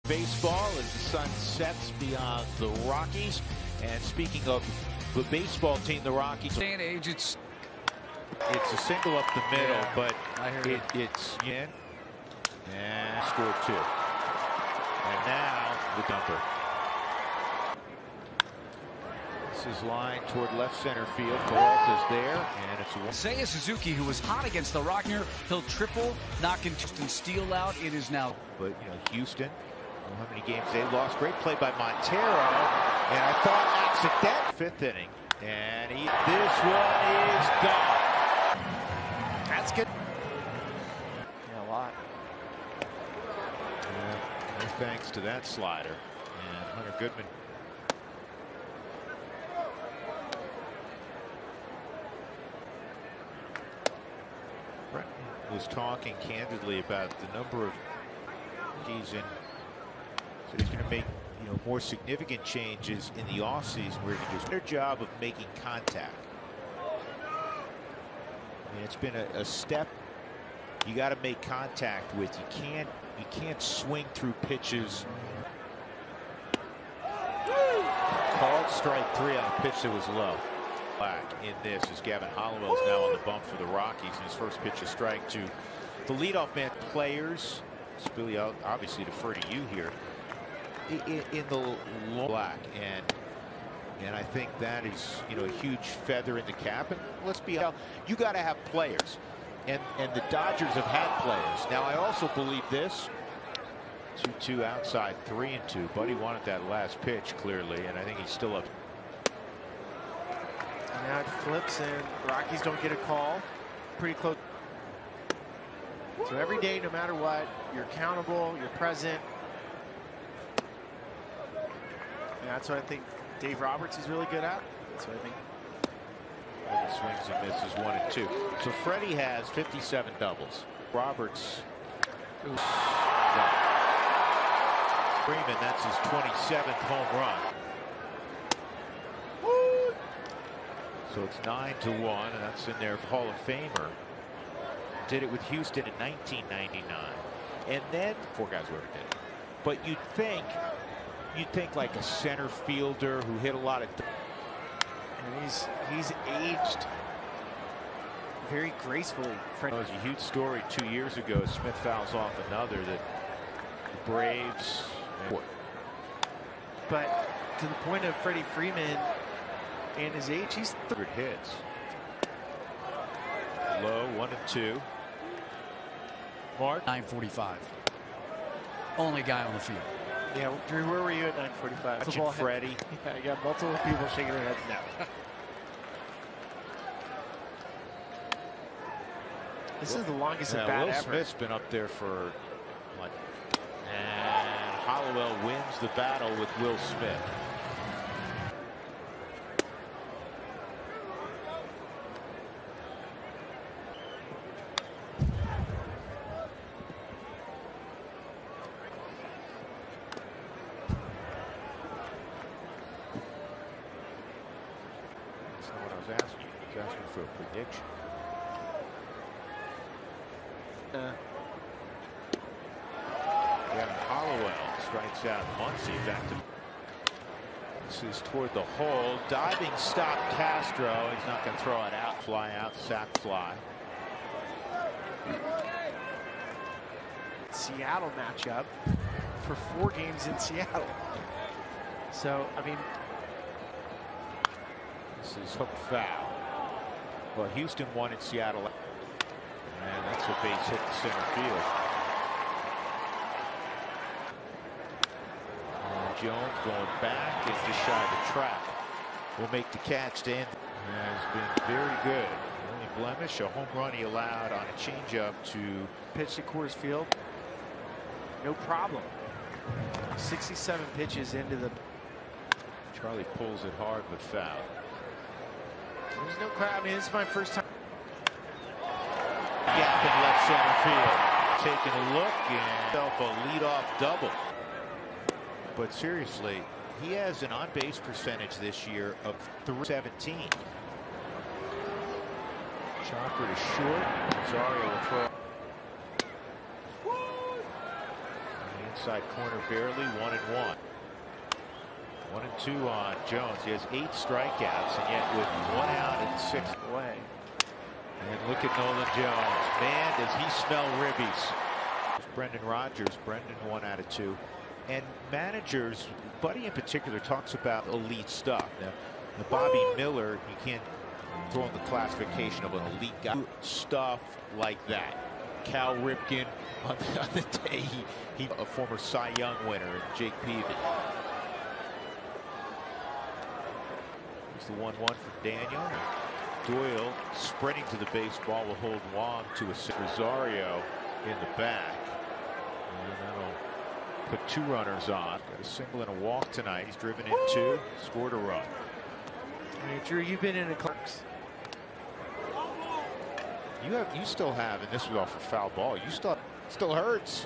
baseball as the sun sets beyond the Rockies. And speaking of the baseball team, the Rockies. Day and age, it's a single up the middle, yeah, but it's in and scored 2. And now the dumper. This is lined toward left center field. Peralta is there, and it's a Seiya Suzuki, who was hot against the Rockies. He'll triple, knocking Houston Steele out. It is now. But Houston, how many games they lost? Great play by Montero, and I thought accident. 5th inning, and this one is gone. That's good. Yeah, a lot. Yeah, no thanks to that slider, and Hunter Goodman. Was talking candidly about the number of he's in, so he's going to make more significant changes in the offseason where he does their job of making contact. I mean, it's been a step you got to make contact with. You can't swing through pitches. Called strike 3 on a pitch that was low. In this as Gavin Hollowell is now on the bump for the Rockies, and his first pitch is strike to the leadoff man. Players, Billy, obviously defer to you here in the black, and I think that is a huge feather in the cap. And let's be honest, you got to have players, and the Dodgers have had players. Now I also believe this. 2-2 outside, 3-2. Buddy wanted that last pitch clearly, and I think he's still up. Now it flips and Rockies don't get a call. Pretty close. So every day, no matter what, you're accountable, you're present. And that's what I think Dave Roberts is really good at. That's what I think. He swings and misses 1 and 2. So Freddie has 57 doubles. Roberts. Freeman, that's his 27th home run. So it's 9-1, and that's in their Hall of Famer. Did it with Houston in 1999, and then 4 guys who ever did it. But you'd think like a center fielder who hit a lot of. And he's aged very gracefully. It was a huge story 2 years ago. Smith fouls off another that the Braves. But to the point of Freddie Freeman. And his age, he's 100 hits. Low 1 and 2. Mark. 9:45. Only guy on the field. Yeah, Drew, where were you at 9:45? Football Freddie. Yeah, you got multiple people shaking their heads now. This is the longest at bat Will ever. Smith's been up there for like, and Hollowell wins the battle with Will Smith. Asking. He's asking for a prediction. Gavin Hollowell strikes out Muncy back to. This is toward the hole. Diving stop Castro. He's not going to throw it out. Fly out. Sack fly. Seattle matchup for 4 games in Seattle. So, I mean. This is hook foul. Well, Houston won in Seattle. And that's a base hit to center field. And Jones going back and just shy of the track. Will make the catch to end. Has been very good. The only blemish, a home run he allowed on a changeup to pitch to Coors Field. No problem. 67 pitches into the. Charlie pulls it hard but foul. There's no crowd. I mean, this is my first time. Gap in left center field. Taking a look and a leadoff double. But seriously, he has an on-base percentage this year of 317. Chopper to short. Rosario will throw. Outside corner barely, 1-1. 1-2 on Jones. He has 8 strikeouts, and yet with 1 out and 6 away. And look at Nolan Jones. Man, does he smell ribbies. Brendan Rodgers. Brendan 1 out of 2. And managers, Buddy in particular, talks about elite stuff. Now Bobby Miller, you can't throw in the classification of an elite guy. Stuff like that. Cal Ripken on the day he a former Cy Young winner, and Jake Peavy. It's the 1-1 for Daniel. Doyle sprinting to the baseball will hold Wong to a Rosario in the back. And that'll put 2 runners on. Got a single and a walk tonight. He's driven in 2, scored a run. I mean, Drew, you've been in the Clarks. You still have, and this was off a foul ball. You still hurts.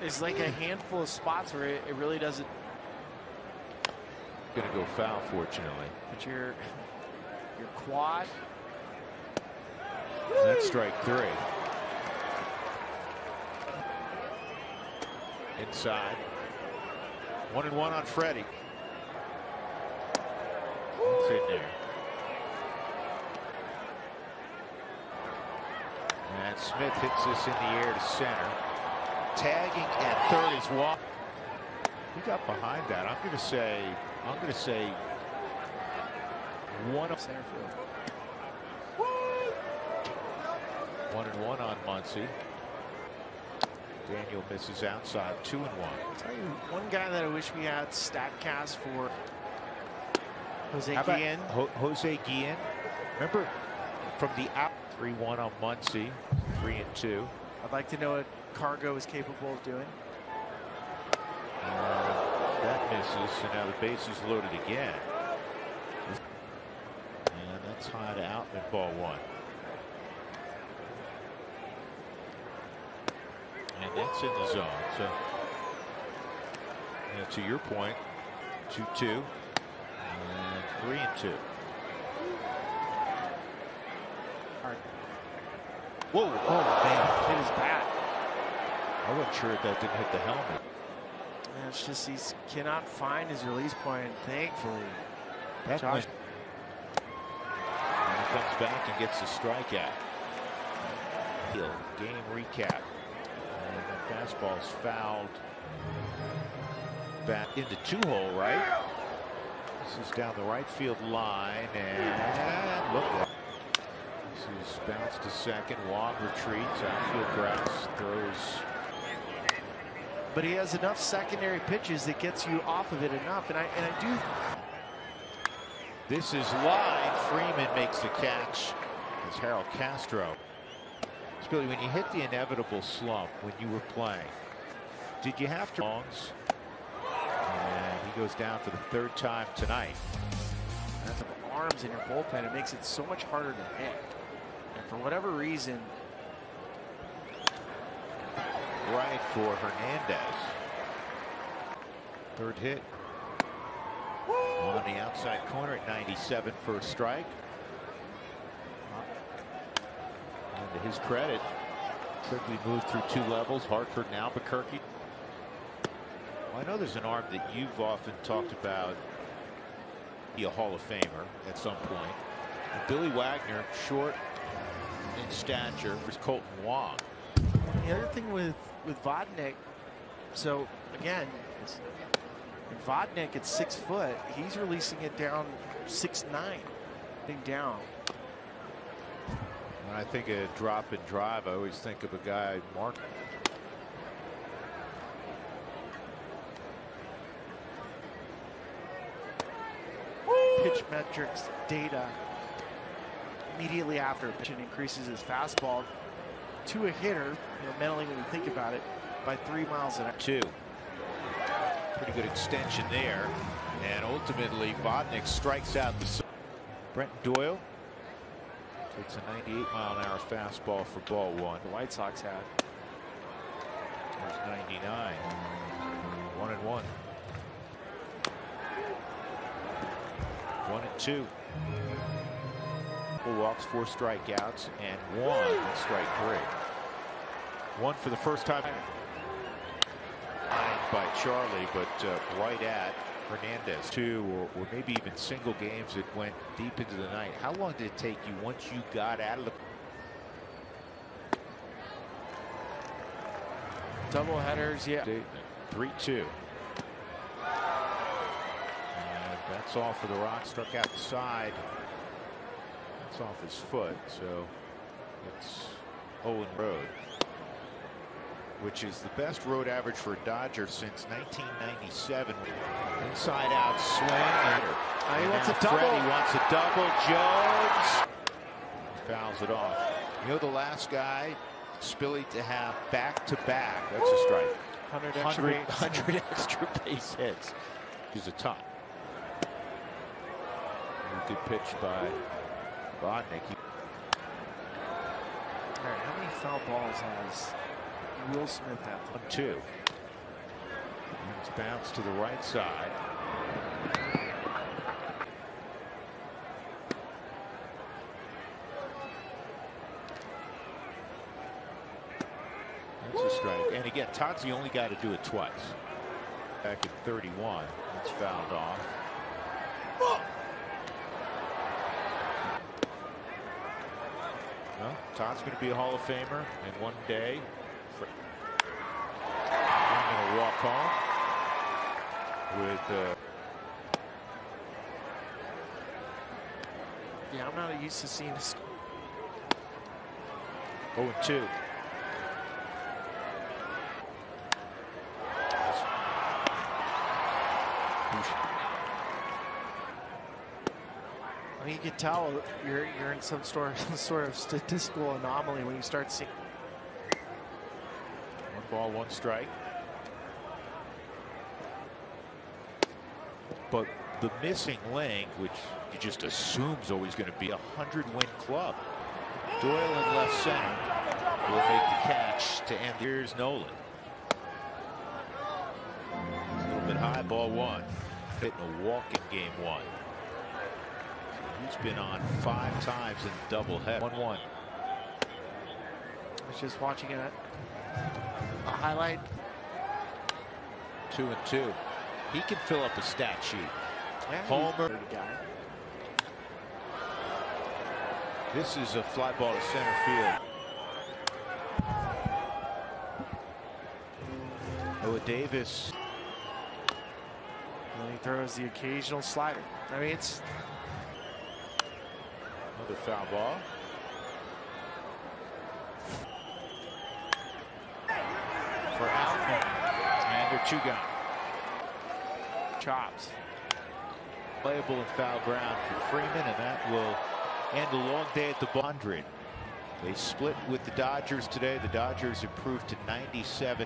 There's like a handful of spots where it really doesn't. Going to go foul, fortunately. But your quad. That's strike 3. Inside. 1-1 on Freddie. It's in there. And Smith hits this in the air to center. Tagging at third is Walk. He got behind that. I'm going to say 1 up center field. 1-1 on Muncy. Daniel misses outside. 2-1. I'll tell you one guy that I wish we had StatCast for. Jose Guillen. Jose Guillen. Remember from the out. 3-1 on Muncy. 3-2. I'd like to know what Cargo is capable of doing. That misses, so now the base is loaded again. And that's high to out at ball 1. And that's in the zone. So, to your point, 2-2 and 3-2. Whoa! Oh man, hit his bat. I wasn't sure if that didn't hit the helmet. And it's just he cannot find his release point. Thankfully, That Josh. And he comes back and gets the strikeout. Game recap. And the fastball's fouled back into 2-hole, right? This is down the right field line, and look at. This is bounced to second. Wong retreats. Outfield grass throws. But he has enough secondary pitches that gets you off of it enough. And I do. This is line. Freeman makes the catch. It's Harold Castro. It's Billy, when you hit the inevitable slump when you were playing, did you have to? And he goes down for the 3rd time tonight. That's of arms in your bullpen. It makes it so much harder to hit. And for whatever reason, right for Hernandez. 3rd hit on the outside corner at 97 for a strike. And to his credit, quickly moved through 2 levels, Hartford and Albuquerque. Well, I know there's an arm that you've often talked about, be a Hall of Famer at some point. Billy Wagner, short in stature, was Colton Wong. The other thing with Vodnik, so again, Vodnik at 6 foot, he's releasing it down 6'9", being down. When I think of drop and drive, I always think of a guy, Mark. Pitch metrics data immediately after a pitch and increases his fastball to a hitter, mentally when you think about it, by 3 miles an hour. 2. Pretty good extension there, and ultimately Vodnik strikes out the. Brenton Doyle takes a 98-mile-an-hour fastball for ball 1. The White Sox had. There's 99. 1-1. 1-2. 4 walks, 4 strikeouts, and 1 strike 3. 1 for the first time. by Charlie, but right at Hernandez. Two or maybe even single games that went deep into the night. How long did it take you once you got out of the double headers? Yeah. 3-2. And that's all for the Rocks. Struck out the side. That's off his foot, so it's Owen Road, which is the best road average for a Dodger since 1997. Inside out swing. He wants a double. Freddie wants a double. Jones fouls it off. You know the last guy, Spilly, to have back-to-back. That's a strike. 100 extra base hits. He's a top. Good pitch by Bodnick. All right, how many foul balls has Will Smith have? 1-2. It's bounced to the right side. That's a strike. And again, Todd's the only guy to do it twice. Back at 31, it's fouled off. Well, Todd's going to be a Hall of Famer in one day. I'm going to walk home with. Yeah, I'm not used to seeing this. 0-2. I mean, you can tell you're in some sort of statistical anomaly when you start seeing. 1 ball, 1 strike. But the missing link, which you just assume is always going to be a 100-win club. Doyle in left center will make the catch to end. Here's Nolan. A little bit high, ball 1. Hitting a walk in game 1. He's been on 5 times in double head. 1-1. I was just watching it. A highlight. 2-2. He can fill up a stat sheet. Yeah, Homer. This is a fly ball to center field. Noah Davis. And he throws the occasional slider. I mean, it's another foul ball. For Outman. And they're 2 gone. chops. Playable in foul ground for Freeman, and that will end a long day at the 100. They split with the Dodgers today. The Dodgers improved to 97.